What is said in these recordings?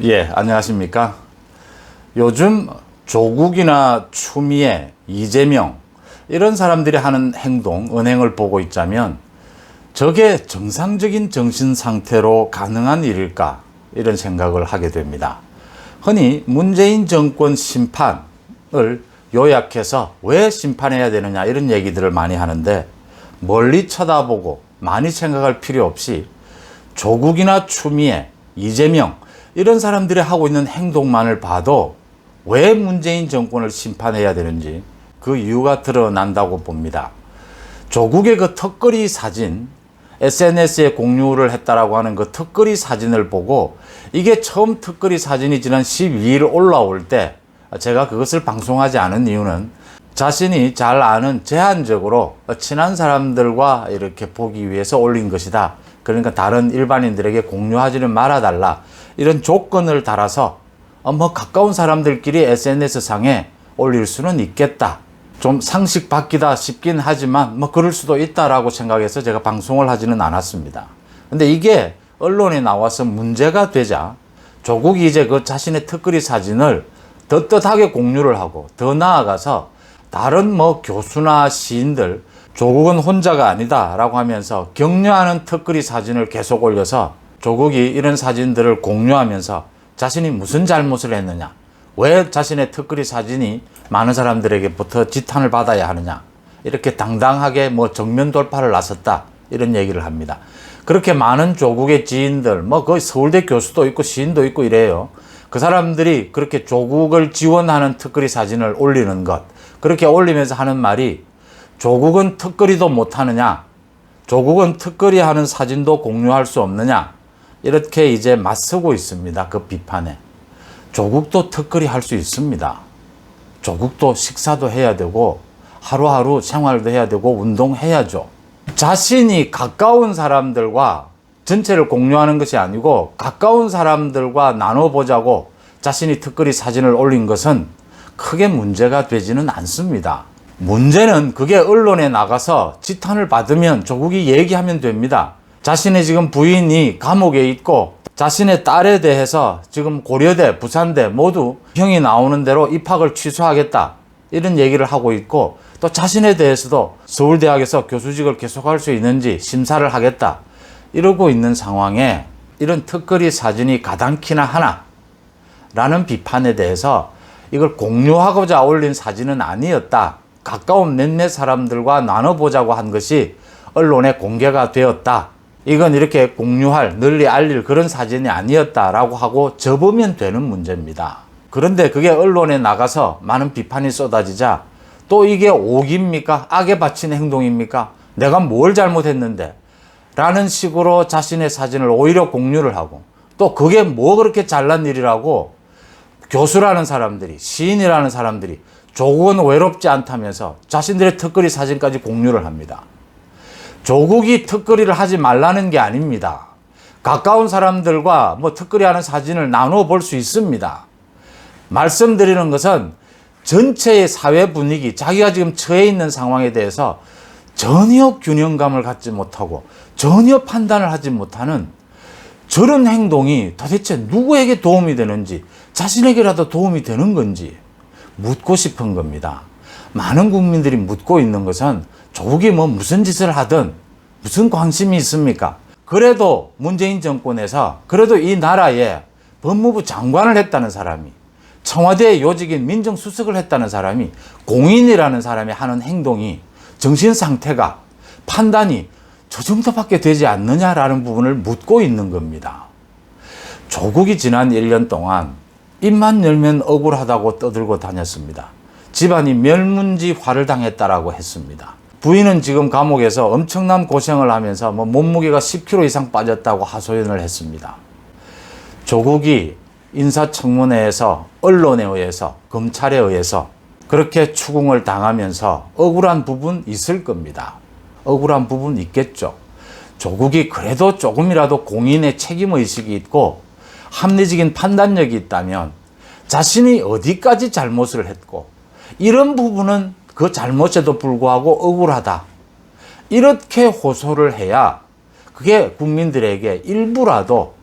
예, 안녕하십니까. 요즘 조국이나 추미애, 이재명 이런 사람들이 하는 행동, 언행을 보고 있자면 저게 정상적인 정신 상태로 가능한 일일까 이런 생각을 하게 됩니다. 흔히 문재인 정권 심판을 요약해서 왜 심판해야 되느냐 이런 얘기들을 많이 하는데 멀리 쳐다보고 많이 생각할 필요 없이 조국이나 추미애, 이재명 이런 사람들이 하고 있는 행동만을 봐도 왜 문재인 정권을 심판해야 되는지 그 이유가 드러난다고 봅니다. 조국의 그 턱걸이 사진, SNS에 공유를 했다라고 하는 그 턱걸이 사진을 보고 이게 처음 턱걸이 사진이 지난 12일 올라올 때 제가 그것을 방송하지 않은 이유는 자신이 잘 아는 제한적으로 친한 사람들과 이렇게 보기 위해서 올린 것이다. 그러니까 다른 일반인들에게 공유하지는 말아달라. 이런 조건을 달아서 가까운 사람들끼리 SNS 상에 올릴 수는 있겠다. 좀 상식 밖이다 싶긴 하지만 그럴 수도 있다라고 생각해서 제가 방송을 하지는 않았습니다. 근데 이게 언론에 나와서 문제가 되자 조국이 이제 그 자신의 턱걸이 사진을 떳떳하게 공유를 하고 더 나아가서 다른 교수나 시인들 조국은 혼자가 아니다 라고 하면서 격려하는 턱걸이 사진을 계속 올려서 조국이 이런 사진들을 공유하면서 자신이 무슨 잘못을 했느냐, 왜 자신의 턱걸이 사진이 많은 사람들에게부터 지탄을 받아야 하느냐, 이렇게 당당하게 정면 돌파를 나섰다 이런 얘기를 합니다. 그렇게 많은 조국의 지인들, 거의 서울대 교수도 있고 시인도 있고 이래요. 그 사람들이 그렇게 조국을 지원하는 턱걸이 사진을 올리는 것, 그렇게 올리면서 하는 말이 조국은 턱걸이도 못하느냐, 조국은 턱걸이 하는 사진도 공유할 수 없느냐, 이렇게 이제 맞서고 있습니다. 그 비판에. 조국도 턱걸이 할 수 있습니다. 조국도 식사도 해야 되고 하루하루 생활도 해야 되고 운동해야죠. 자신이 가까운 사람들과 전체를 공유하는 것이 아니고 가까운 사람들과 나눠보자고 자신이 턱걸이 사진을 올린 것은 크게 문제가 되지는 않습니다. 문제는 그게 언론에 나가서 지탄을 받으면 조국이 얘기하면 됩니다. 자신의 지금 부인이 감옥에 있고 자신의 딸에 대해서 지금 고려대, 부산대 모두 형이 나오는 대로 입학을 취소하겠다 이런 얘기를 하고 있고 또 자신에 대해서도 서울대학에서 교수직을 계속할 수 있는지 심사를 하겠다 이러고 있는 상황에 이런 턱걸이 사진이 가당키나 하나 라는 비판에 대해서 이걸 공유하고자 올린 사진은 아니었다. 가까운 몇몇 사람들과 나눠보자고 한 것이 언론에 공개가 되었다. 이건 이렇게 공유할, 널리 알릴 그런 사진이 아니었다라고 하고 접으면 되는 문제입니다. 그런데 그게 언론에 나가서 많은 비판이 쏟아지자 또 이게 옥입니까? 악에 바친 행동입니까? 내가 뭘 잘못했는데? 라는 식으로 자신의 사진을 오히려 공유를 하고 또 그게 뭐 그렇게 잘난 일이라고 교수라는 사람들이, 시인이라는 사람들이 조국은 외롭지 않다면서 자신들의 턱걸이 사진까지 공유를 합니다. 조국이 턱걸이를 하지 말라는 게 아닙니다. 가까운 사람들과 턱걸이 하는 사진을 나누어 볼 수 있습니다. 말씀드리는 것은 전체의 사회 분위기, 자기가 지금 처해 있는 상황에 대해서 전혀 균형감을 갖지 못하고 전혀 판단을 하지 못하는 저런 행동이 도대체 누구에게 도움이 되는지 자신에게라도 도움이 되는 건지 묻고 싶은 겁니다. 많은 국민들이 묻고 있는 것은 조국이 무슨 짓을 하든 무슨 관심이 있습니까? 그래도 문재인 정권에서 그래도 이 나라에 법무부 장관을 했다는 사람이 청와대 요직인 민정수석을 했다는 사람이 공인이라는 사람이 하는 행동이 정신 상태가 판단이 저 정도밖에 되지 않느냐라는 부분을 묻고 있는 겁니다. 조국이 지난 1년 동안 입만 열면 억울하다고 떠들고 다녔습니다. 집안이 멸문지화를 당했다라고 했습니다. 부인은 지금 감옥에서 엄청난 고생을 하면서 몸무게가 10kg 이상 빠졌다고 하소연을 했습니다. 조국이 인사청문회에서 언론에 의해서 검찰에 의해서 그렇게 추궁을 당하면서 억울한 부분 있을 겁니다. 억울한 부분 있겠죠. 조국이 그래도 조금이라도 공인의 책임의식이 있고 합리적인 판단력이 있다면 자신이 어디까지 잘못을 했고 이런 부분은 그 잘못에도 불구하고 억울하다. 이렇게 호소를 해야 그게 국민들에게 일부라도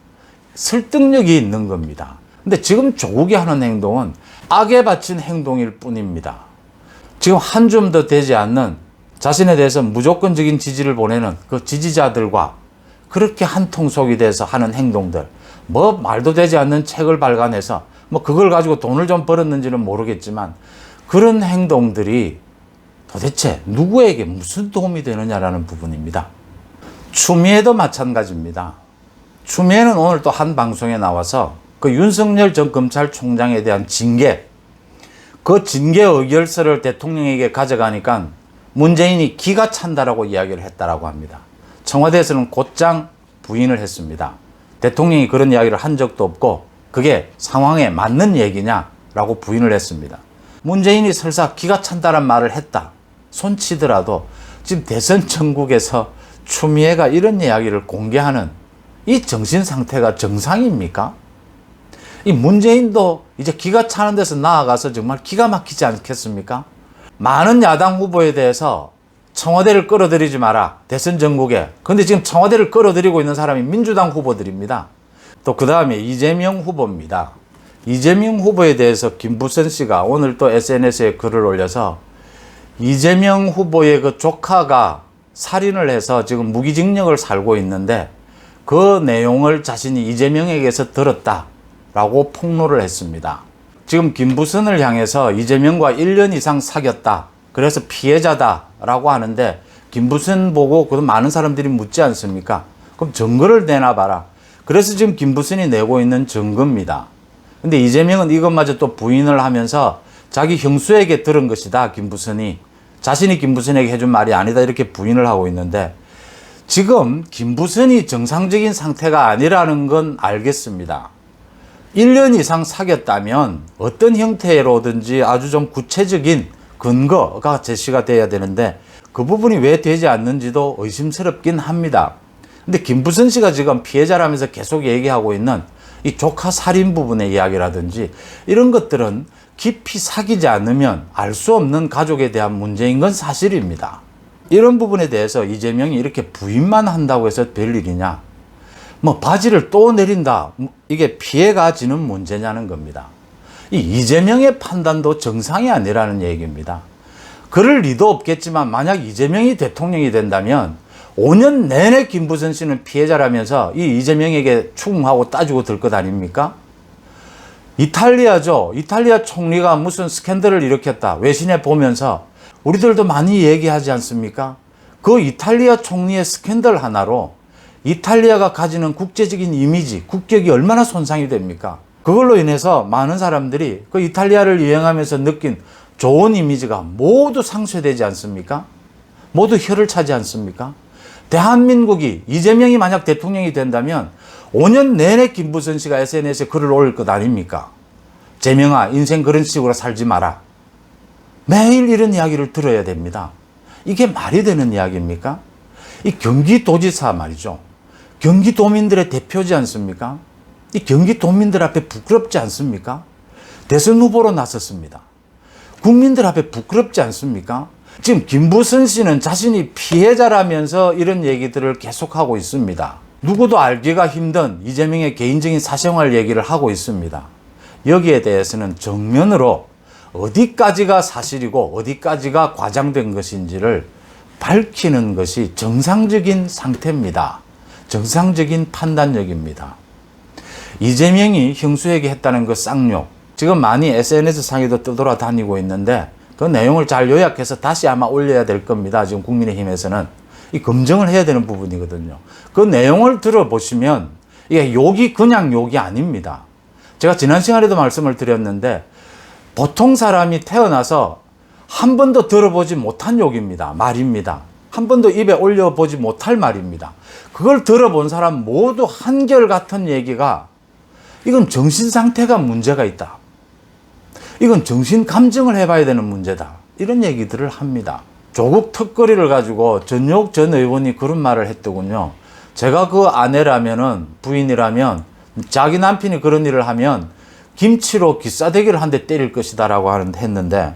설득력이 있는 겁니다. 근데 지금 조국이 하는 행동은 악에 바친 행동일 뿐입니다. 지금 한 줌도 되지 않는 자신에 대해서 무조건적인 지지를 보내는 그 지지자들과 그렇게 한통속이 돼서 하는 행동들, 뭐 말도 되지 않는 책을 발간해서 뭐 그걸 가지고 돈을 좀 벌었는지는 모르겠지만 그런 행동들이 도대체 누구에게 무슨 도움이 되느냐라는 부분입니다. 추미애도 마찬가지입니다. 추미애는 오늘 또 한 방송에 나와서 그 윤석열 전 검찰총장에 대한 징계, 그 징계 의결서를 대통령에게 가져가니까 문재인이 기가 찬다라고 이야기를 했다라고 합니다. 청와대에서는 곧장 부인을 했습니다. 대통령이 그런 이야기를 한 적도 없고 그게 상황에 맞는 얘기냐라고 부인을 했습니다. 문재인이 설사 기가 찬다란 말을 했다 손치더라도 지금 대선 전국에서 추미애가 이런 이야기를 공개하는 이 정신 상태가 정상입니까? 이 문재인도 이제 기가 차는 데서 나아가서 정말 기가 막히지 않겠습니까? 많은 야당 후보에 대해서 청와대를 끌어들이지 마라, 대선 전국에. 근데 지금 청와대를 끌어들이고 있는 사람이 민주당 후보들입니다. 또 그 다음에 이재명 후보입니다. 이재명 후보에 대해서 김부선 씨가 오늘 또 SNS에 글을 올려서 이재명 후보의 그 조카가 살인을 해서 지금 무기징역을 살고 있는데 그 내용을 자신이 이재명에게서 들었다라고 폭로를 했습니다. 지금 김부선을 향해서 이재명과 1년 이상 사귀었다, 그래서 피해자다라고 하는데 김부선 보고 그 많은 사람들이 묻지 않습니까? 그럼 증거를 내놔봐라. 그래서 지금 김부선이 내고 있는 증거입니다. 근데 이재명은 이것마저 또 부인을 하면서 자기 형수에게 들은 것이다, 김부선이. 자신이 김부선에게 해준 말이 아니다, 이렇게 부인을 하고 있는데 지금 김부선이 정상적인 상태가 아니라는 건 알겠습니다. 1년 이상 사귀었다면 어떤 형태로든지 아주 좀 구체적인 근거가 제시가 돼야 되는데 그 부분이 왜 되지 않는지도 의심스럽긴 합니다. 근데 김부선 씨가 지금 피해자라면서 계속 얘기하고 있는 이 조카 살인 부분의 이야기라든지 이런 것들은 깊이 사귀지 않으면 알 수 없는 가족에 대한 문제인 건 사실입니다. 이런 부분에 대해서 이재명이 이렇게 부인만 한다고 해서 될 일이냐? 뭐 바지를 또 내린다, 이게 피해가 지는 문제냐는 겁니다. 이 이재명의 판단도 정상이 아니라는 얘기입니다. 그럴 리도 없겠지만 만약 이재명이 대통령이 된다면 5년 내내 김부선 씨는 피해자라면서 이 이재명에게 추궁하고 따지고 들 것 아닙니까? 이탈리아죠. 이탈리아 총리가 무슨 스캔들을 일으켰다, 외신에 보면서 우리들도 많이 얘기하지 않습니까? 그 이탈리아 총리의 스캔들 하나로 이탈리아가 가지는 국제적인 이미지, 국격이 얼마나 손상이 됩니까? 그걸로 인해서 많은 사람들이 그 이탈리아를 여행하면서 느낀 좋은 이미지가 모두 상쇄되지 않습니까? 모두 혀를 차지 않습니까? 대한민국이 이재명이 만약 대통령이 된다면 5년 내내 김부선 씨가 SNS에 글을 올릴 것 아닙니까? 재명아, 인생 그런 식으로 살지 마라. 매일 이런 이야기를 들어야 됩니다. 이게 말이 되는 이야기입니까? 이 경기도지사 말이죠. 경기도민들의 대표지 않습니까? 이 경기도민들 앞에 부끄럽지 않습니까? 대선 후보로 나섰습니다. 국민들 앞에 부끄럽지 않습니까? 지금 김부선 씨는 자신이 피해자라면서 이런 얘기들을 계속하고 있습니다. 누구도 알기가 힘든 이재명의 개인적인 사생활 얘기를 하고 있습니다. 여기에 대해서는 정면으로 어디까지가 사실이고 어디까지가 과장된 것인지를 밝히는 것이 정상적인 상태입니다. 정상적인 판단력입니다. 이재명이 형수에게 했다는 그 쌍욕, 지금 많이 SNS 상에도 떠돌아다니고 있는데 그 내용을 잘 요약해서 다시 아마 올려야 될 겁니다. 지금 국민의힘에서는 이 검증을 해야 되는 부분이거든요. 그 내용을 들어보시면 이게 욕이 그냥 욕이 아닙니다. 제가 지난 시간에도 말씀을 드렸는데 보통 사람이 태어나서 한 번도 들어보지 못한 욕입니다. 말입니다. 한 번도 입에 올려보지 못할 말입니다. 그걸 들어본 사람 모두 한결같은 얘기가 이건 정신상태가 문제가 있다, 이건 정신 감정을 해봐야 되는 문제다, 이런 얘기들을 합니다. 조국 턱걸이를 가지고 전용욱 전 의원이 그런 말을 했더군요. 제가 그 아내라면은, 부인이라면, 자기 남편이 그런 일을 하면 김치로 귀싸대기를 한 대 때릴 것이다 라고 했는데,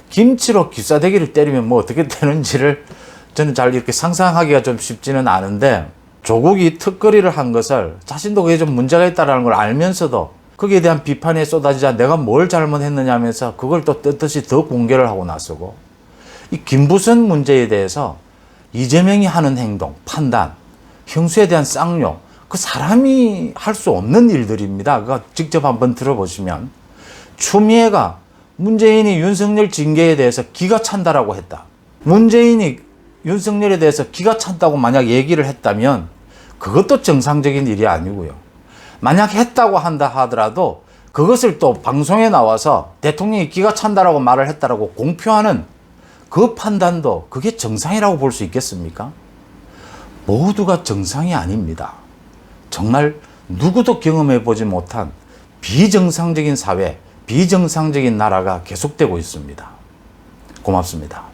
김치로 귀싸대기를 때리면 뭐 어떻게 되는지를 저는 잘 이렇게 상상하기가 좀 쉽지는 않은데, 조국이 특거리를 한 것을 자신도 그게 좀 문제가 있다는 걸 알면서도 거기에 대한 비판에 쏟아지자 내가 뭘 잘못했느냐 하면서 그걸 또 떳떳이 더 공개를 하고 나서고, 이 김부선 문제에 대해서 이재명이 하는 행동, 판단, 형수에 대한 쌍욕, 그 사람이 할 수 없는 일들입니다. 그거 직접 한번 들어보시면, 추미애가 문재인이 윤석열 징계에 대해서 기가 찬다라고 했다. 문재인이 윤석열에 대해서 기가 찬다고 만약 얘기를 했다면 그것도 정상적인 일이 아니고요. 만약 했다고 한다 하더라도 그것을 또 방송에 나와서 대통령이 기가 찬다라고 말을 했다라고 공표하는 그 판단도 그게 정상이라고 볼 수 있겠습니까? 모두가 정상이 아닙니다. 정말 누구도 경험해 보지 못한 비정상적인 사회, 비정상적인 나라가 계속되고 있습니다. 고맙습니다.